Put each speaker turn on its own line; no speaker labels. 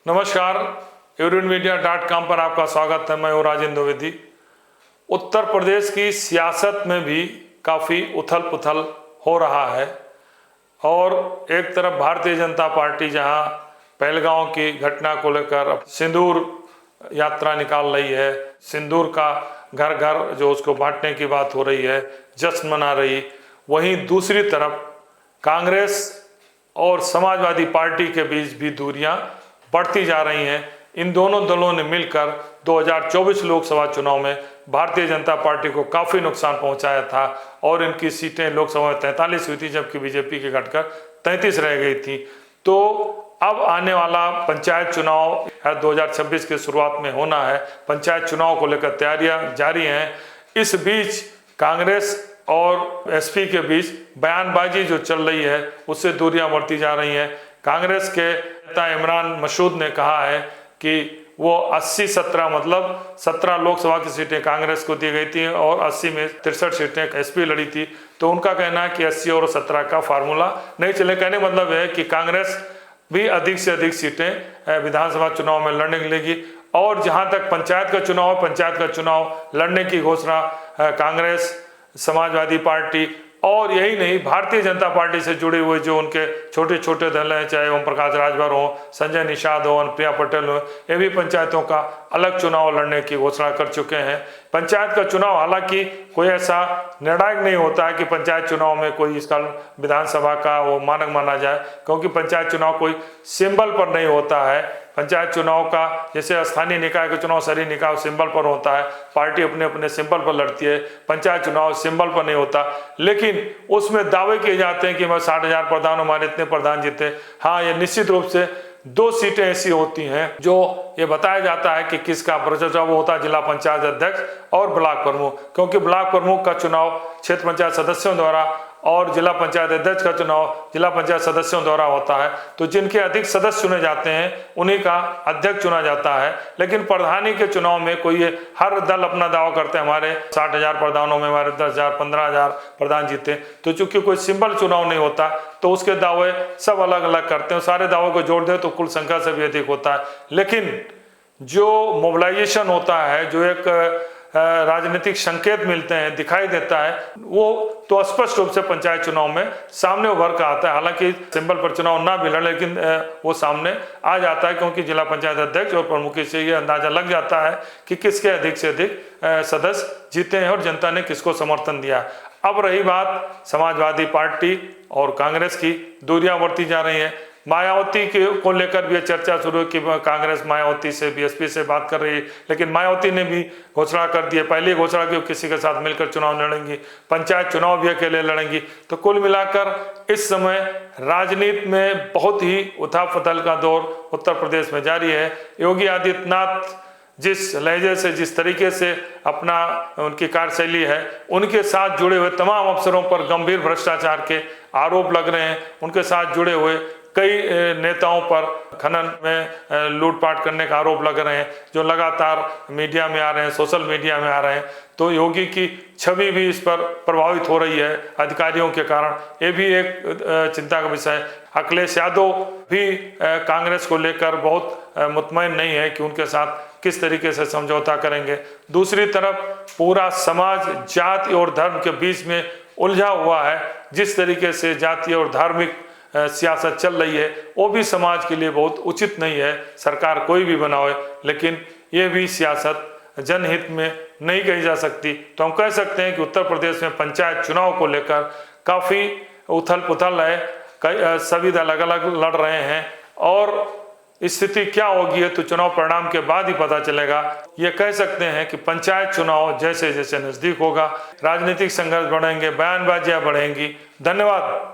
नमस्कार, EurinMedia.com पर आपका स्वागत है। मैं हूं राजेंद्र द्विवेदी। उत्तर प्रदेश की सियासत में भी काफ़ी उथल पुथल हो रहा है और एक तरफ भारतीय जनता पार्टी जहां पहलगांव की घटना को लेकर सिंदूर यात्रा निकाल रही है, सिंदूर का घर घर जो उसको बांटने की बात हो रही है, जश्न मना रही, वहीं दूसरी तरफ कांग्रेस और समाजवादी पार्टी के बीच भी दूरियां बढ़ती जा रही हैं। इन दोनों दलों ने मिलकर 2024 लोकसभा चुनाव में भारतीय जनता पार्टी को काफ़ी नुकसान पहुंचाया था और इनकी सीटें लोकसभा में 43 हुई थी, जबकि बीजेपी के घटकर 33 रह गई थी। तो अब आने वाला पंचायत चुनाव 2026 की शुरुआत में होना है। पंचायत चुनाव को लेकर तैयारियां जारी हैं। इस बीच कांग्रेस और एसपी के बीच बयानबाजी जो चल रही है उससे दूरियां बढ़ती जा रही हैं। कांग्रेस के नेता इमरान मसूद ने कहा है कि वो 80-17 मतलब 17 लोकसभा की सीटें कांग्रेस को दी गई थी और 80 में 63 सीटें एसपी लड़ी थी। तो उनका कहना है कि 80 और 17 का फार्मूला नहीं चले। कहने मतलब है कि कांग्रेस भी अधिक से अधिक सीटें विधानसभा चुनाव में लड़ने लगेगी और जहां तक पंचायत का चुनाव है, पंचायत का चुनाव लड़ने की घोषणा कांग्रेस, समाजवादी पार्टी और यही नहीं भारतीय जनता पार्टी से जुड़े हुए जो उनके छोटे छोटे दल हैं, चाहे ओम प्रकाश राजभर हो, संजय निषाद हो, अनुप्रिया पटेल हो, ये भी पंचायतों का अलग चुनाव लड़ने की घोषणा कर चुके हैं। पंचायत का चुनाव हालांकि कोई ऐसा निर्णायक नहीं होता है कि पंचायत चुनाव में कोई इसका विधानसभा का वो मानक माना जाए, क्योंकि पंचायत चुनाव कोई सिंबल पर नहीं होता है। पंचायत चुनाव का जैसे स्थानीय निकाय का चुनाव शहरी निकाय सिंबल पर होता है, पार्टी अपने अपने सिंबल पर लड़ती है। पंचायत चुनाव सिंबल पर नहीं होता, लेकिन उसमें दावे किए जाते हैं कि मैं 60,000 प्रधान, हमारे इतने प्रधान जीते। हाँ, ये निश्चित रूप से 2 सीटें ऐसी होती हैं जो ये बताया जाता है कि किसका भ्रष्टाचार वो होता है, जिला पंचायत अध्यक्ष और ब्लॉक प्रमुख, क्योंकि ब्लॉक प्रमुख का चुनाव क्षेत्र पंचायत सदस्यों द्वारा और जिला पंचायत अध्यक्ष का चुनाव जिला पंचायत सदस्यों द्वारा होता है। तो जिनके अधिक सदस्य चुने जाते हैं उन्हीं का अध्यक्ष चुना जाता है। लेकिन प्रधानी के चुनाव में कोई हर दल अपना दावा करते हैं, हमारे 60,000 प्रधानों में हमारे 10,000 15,000 प्रधान जीते। तो चूंकि कोई सिंबल चुनाव नहीं होता तो उसके दावे सब अलग अलग करते हैं। सारे दावों को जोड़ दे तो कुल संख्या से भी अधिक होता है। लेकिन जो मोबिलाइजेशन होता है, जो एक राजनीतिक संकेत मिलते हैं, दिखाई देता है, वो तो स्पष्ट रूप से पंचायत चुनाव में सामने उभर कर आता है। हालांकि सिंबल पर चुनाव ना भी लड़े, लेकिन वो सामने आ जाता है, क्योंकि जिला पंचायत अध्यक्ष और प्रमुख से ये अंदाजा लग जाता है कि किसके अधिक से अधिक सदस्य जीते हैं और जनता ने किसको समर्थन दिया। अब रही बात समाजवादी पार्टी और कांग्रेस की, दूरियां बढ़ती जा रही है। मायावती को लेकर भी चर्चा शुरू कि कांग्रेस मायावती से बीएसपी से बात कर रही है, लेकिन मायावती ने भी घोषणा कर दी है, पहले घोषणा की किसी के साथ मिलकर चुनाव लड़ेंगी, पंचायत चुनाव भी अकेले लड़ेंगी। तो कुल मिलाकर इस समय राजनीति में बहुत ही उथल-पुथल का दौर उत्तर प्रदेश में जारी है। योगी आदित्यनाथ जिस लहजे से, जिस तरीके से अपना उनकी कार्यशैली है, उनके साथ जुड़े हुए तमाम अफसरों पर गंभीर भ्रष्टाचार के आरोप लग रहे हैं। उनके साथ जुड़े हुए कई नेताओं पर खनन में लूटपाट करने का आरोप लग रहे हैं, जो लगातार मीडिया में आ रहे हैं, सोशल मीडिया में आ रहे हैं। तो योगी की छवि भी इस पर प्रभावित हो रही है अधिकारियों के कारण। ये भी एक चिंता का विषय है। अखिलेश यादव भी कांग्रेस को लेकर बहुत मुतमईन नहीं है कि उनके साथ किस तरीके से समझौता करेंगे। दूसरी तरफ पूरा समाज जाति और धर्म के बीच में उलझा हुआ है। जिस तरीके से जातीय और धार्मिक सियासत चल रही है वो भी समाज के लिए बहुत उचित नहीं है। सरकार कोई भी बनाए, लेकिन ये भी सियासत जनहित में नहीं कही जा सकती। तो हम कह सकते हैं कि उत्तर प्रदेश में पंचायत चुनाव को लेकर काफ़ी उथल पुथल है, सभी दल अलग अलग लड़ रहे हैं और स्थिति क्या होगी है तो चुनाव परिणाम के बाद ही पता चलेगा। ये कह सकते हैं कि पंचायत चुनाव जैसे जैसे नजदीक होगा राजनीतिक संघर्ष बढ़ेंगे, बयानबाजियां बढ़ेंगी। धन्यवाद।